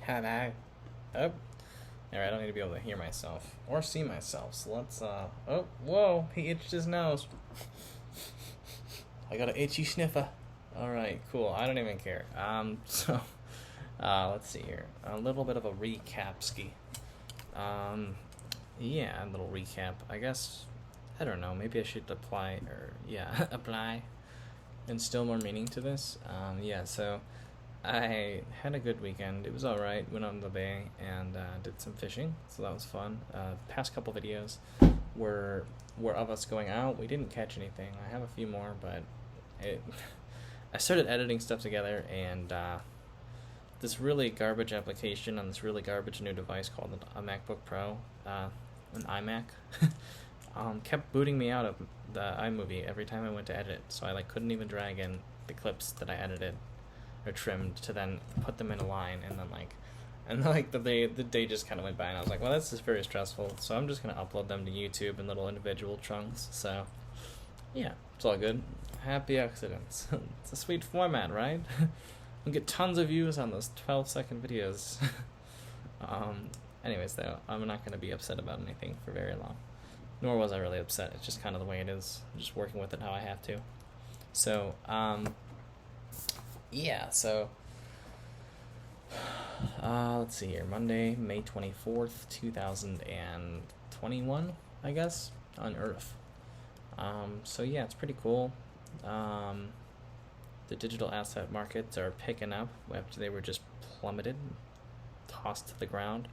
Hello. Oh. Alright, I don't need to be able to hear myself or see myself. So let's, oh, whoa, he itched his nose. I got an itchy sniffer. Alright, cool. I don't even care. Let's see here. A little bit of a recap ski. Yeah, a little recap. I guess, I don't know, maybe I should apply, apply, instill more meaning to this. Yeah, so I had a good weekend. It was alright. Went out in the bay and did some fishing, so that was fun. Past couple videos were of us going out. We didn't catch anything. I have a few more, but I started editing stuff together, and this really garbage application on this really garbage new device called a MacBook Pro, an iMac, kept booting me out of the iMovie every time I went to edit. So I couldn't even drag in the clips that I edited or trimmed to then put them in a line, and then the day just kind of went by, and I was like, well, that's just very stressful. So I'm just gonna upload them to YouTube in little individual chunks. So yeah, it's all good. Happy accidents. It's a sweet format, right? We'll get tons of views on those 12-second videos. Anyways, though, I'm not going to be upset about anything for very long. Nor was I really upset. It's just kind of the way it is. I'm just working with it how I have to. So, yeah, so, let's see here. Monday, May 24th, 2021, I guess, on Earth. So yeah, it's pretty cool. The digital asset markets are picking up after they were just plummeted, tossed to the ground,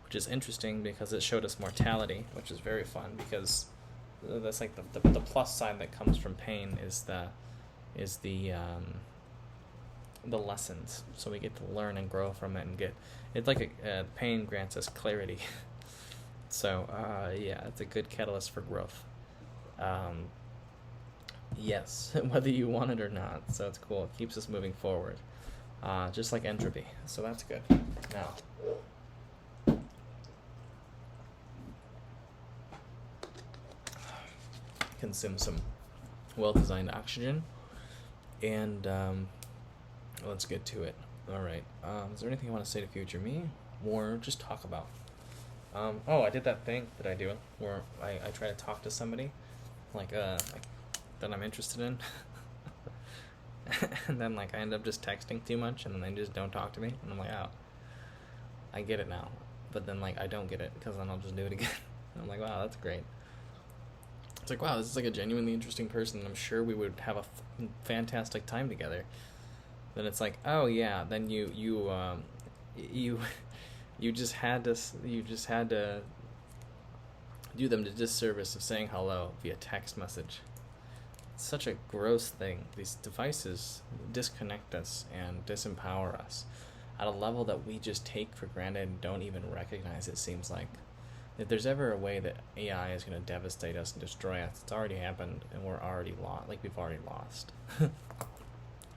which is interesting because it showed us mortality, which is very fun because that's like the plus side that comes from pain is the lessons. So we get to learn and grow from it and get it's like pain grants us clarity. So yeah, it's a good catalyst for growth. Yes, whether you want it or not. So it's cool. It keeps us moving forward, just like entropy. So that's good. Now, consume some well-designed oxygen, and let's get to it. All right. Is there anything you want to say to future me, or just talk about? Oh, I did that thing that I do where I try to talk to somebody, like that I'm interested in, and then I end up just texting too much, and then they just don't talk to me, and I'm like, oh, I get it now, but then I don't get it because then I'll just do it again. And I'm like, wow, that's great. It's like, wow, this is a genuinely interesting person, and I'm sure we would have a fantastic time together. Then it's like, oh yeah, then you just had to do them the disservice of saying hello via text message. It's such a gross thing. These devices disconnect us and disempower us at a level that we just take for granted and don't even recognize. It seems like if there's ever a way that AI is going to devastate us and destroy us, it's already happened, and we're already lost. We've already lost.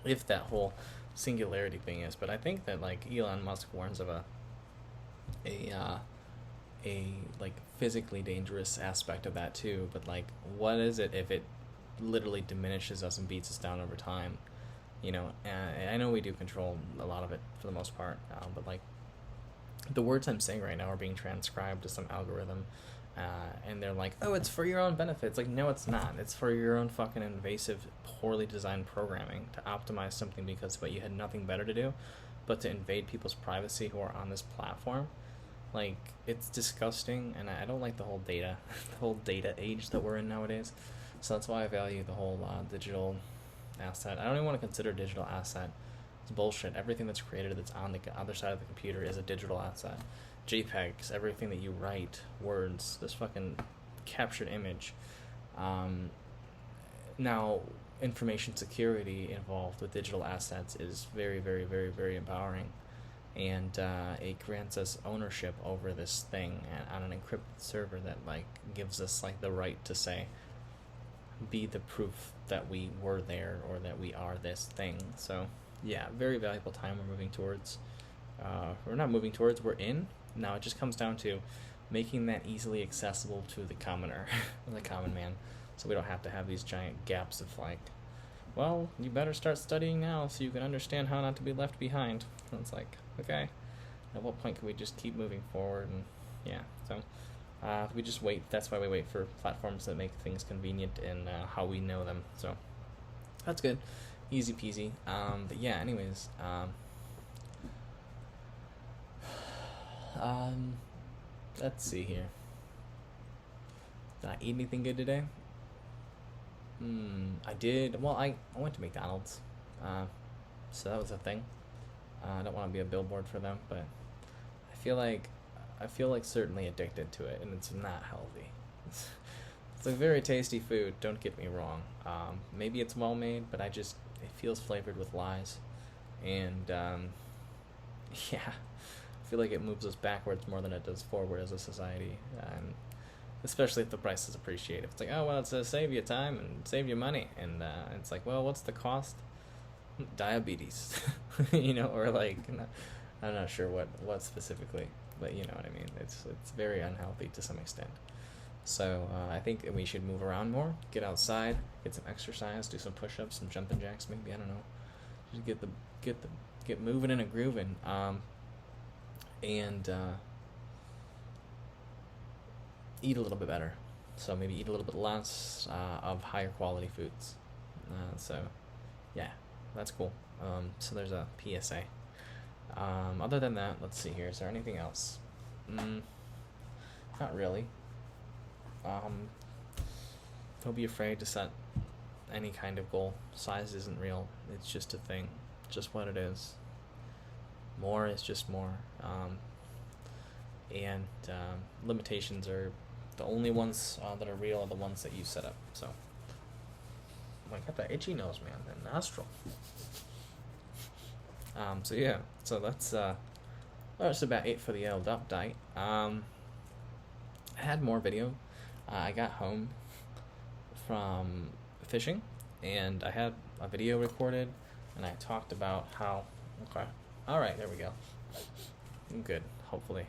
If that whole singularity thing is, but I think that Elon Musk warns of a physically dangerous aspect of that too. But what is it if it literally diminishes us and beats us down over time? I know we do control a lot of it for the most part, but the words I'm saying right now are being transcribed to some algorithm, and they're like, oh, it's for your own benefit. It's like, no, it's not. It's for your own fucking invasive, poorly designed programming to optimize something because you had nothing better to do but to invade people's privacy who are on this platform. It's disgusting, and I don't like the whole data age that we're in nowadays. So that's why I value the whole digital asset. I don't even want to consider digital asset. It's bullshit. Everything that's created that's on the other side of the computer is a digital asset. JPEGs, everything that you write, words, this fucking captured image. Now, information security involved with digital assets is very, very, very, very empowering. And it grants us ownership over this thing on an encrypted server that gives us the right to say, be the proof that we were there or that we are this thing. So yeah, very valuable time we're moving towards. We're not moving towards, we're in. Now it just comes down to making that easily accessible to the commoner, the common man, so we don't have to have these giant gaps of well, you better start studying now so you can understand how not to be left behind. And it's okay, At what point can we just keep moving forward? And yeah, so we just wait. That's why we wait for platforms that make things convenient and how we know them. So that's good, easy peasy. But yeah, anyways, let's see here. Did I eat anything good today? I did. Well, I went to McDonald's, so that was a thing. I don't want to be a billboard for them, but I feel like certainly addicted to it, and it's not healthy. It's a very tasty food. Don't get me wrong. Maybe it's well made, but it feels flavored with lies, and yeah, I feel like it moves us backwards more than it does forward as a society, and especially if the price is appreciated. It's like, oh well, it's to save you time and save you money, and it's like, well, what's the cost? Diabetes, or like, I'm not sure what specifically, but you know what I mean. It's very unhealthy to some extent. So I think we should move around more, get outside, get some exercise, do some push-ups, some jumping jacks, maybe, I don't know, just get moving and grooving, and eat a little bit better. So maybe eat a little bit less of higher quality foods. So yeah, that's cool. So there's a PSA. Other than that, let's see here. Is there anything else? Not really. Don't be afraid to set any kind of goal. Size isn't real. It's just a thing. Just what it is. More is just more. And limitations are the only ones that are real are the ones that you set up. So, I got that itchy nose, man. That nostril. So yeah. So that's about it for the old update. I had more video. I got home from fishing, and I had a video recorded, and I talked about how. Okay. All right. There we go. I'm good. Hopefully.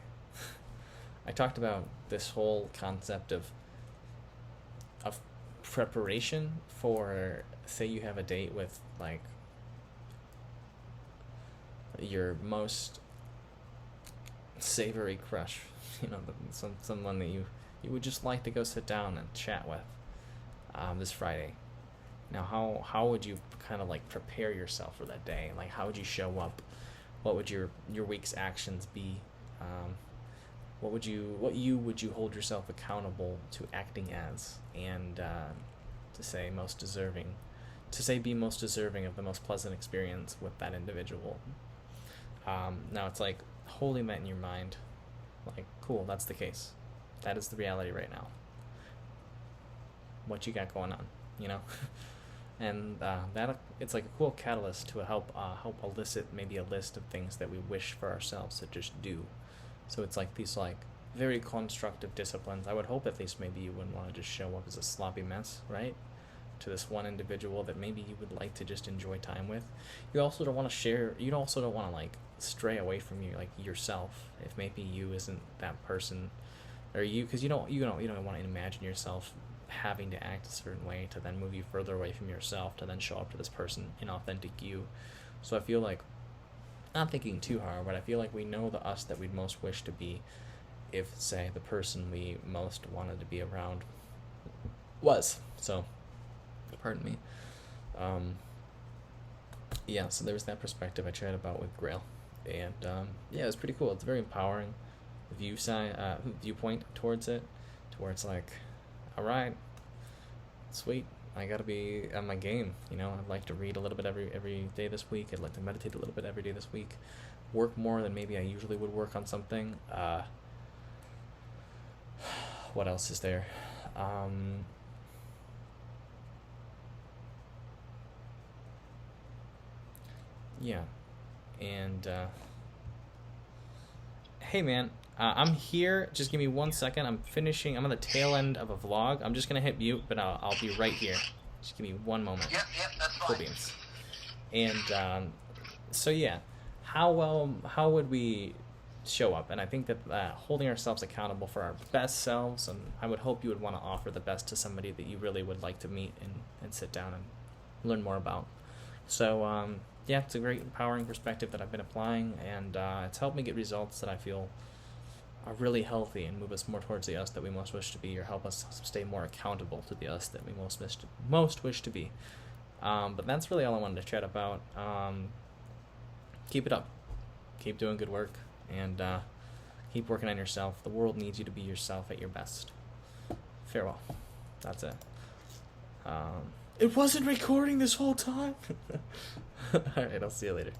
I talked about this whole concept of preparation for, say you have a date with like your most savory crush, someone that you would just like to go sit down and chat with this Friday. Now, how would you kind of like prepare yourself for that day? Like, how would you show up? What would your week's actions be? What would you hold yourself accountable to acting as, and be most deserving of the most pleasant experience with that individual? Now it's like holding that in your mind, like, cool, that's the case. That is the reality right now. What you got going on, and that it's like a cool catalyst to help elicit maybe a list of things that we wish for ourselves to just do. So it's like these like very constructive disciplines. I would hope at least maybe you wouldn't want to just show up as a sloppy mess, right? To this one individual that maybe you would like to just enjoy time with. You also don't want to share. You also don't want to like stray away from yourself. If maybe you isn't that person, or because you don't want to imagine yourself having to act a certain way to then move you further away from yourself to then show up to this person, inauthentic you. So I feel like, not thinking too hard, but I feel like we know the us that we'd most wish to be if, say, the person we most wanted to be around was. So, pardon me. Yeah, so there was that perspective I chatted about with Grail. And, yeah, it was pretty cool. It's a very empowering viewpoint towards it, to where it's like, all right, sweet. I gotta be on my game, I'd like to read a little bit every day this week. I'd like to meditate a little bit every day this week. Work more than maybe I usually would work on something. What else is there? Yeah. And, hey man, I'm here. Just give me 1 second. I'm on the tail end of a vlog. I'm just gonna hit mute, but I'll be right here. Just give me one moment. Yep, that's fine. Cool beans. And so yeah, how would we show up? And I think that holding ourselves accountable for our best selves, and I would hope you would want to offer the best to somebody that you really would like to meet and sit down and learn more about. So yeah, it's a great empowering perspective that I've been applying, and it's helped me get results that I feel are really healthy and move us more towards the us that we most wish to be, or help us stay more accountable to the us that we most wish to be. But that's really all I wanted to chat about. Keep it up. Keep doing good work, and keep working on yourself. The world needs you to be yourself at your best. Farewell. That's it. It wasn't recording this whole time. Alright, I'll see you later.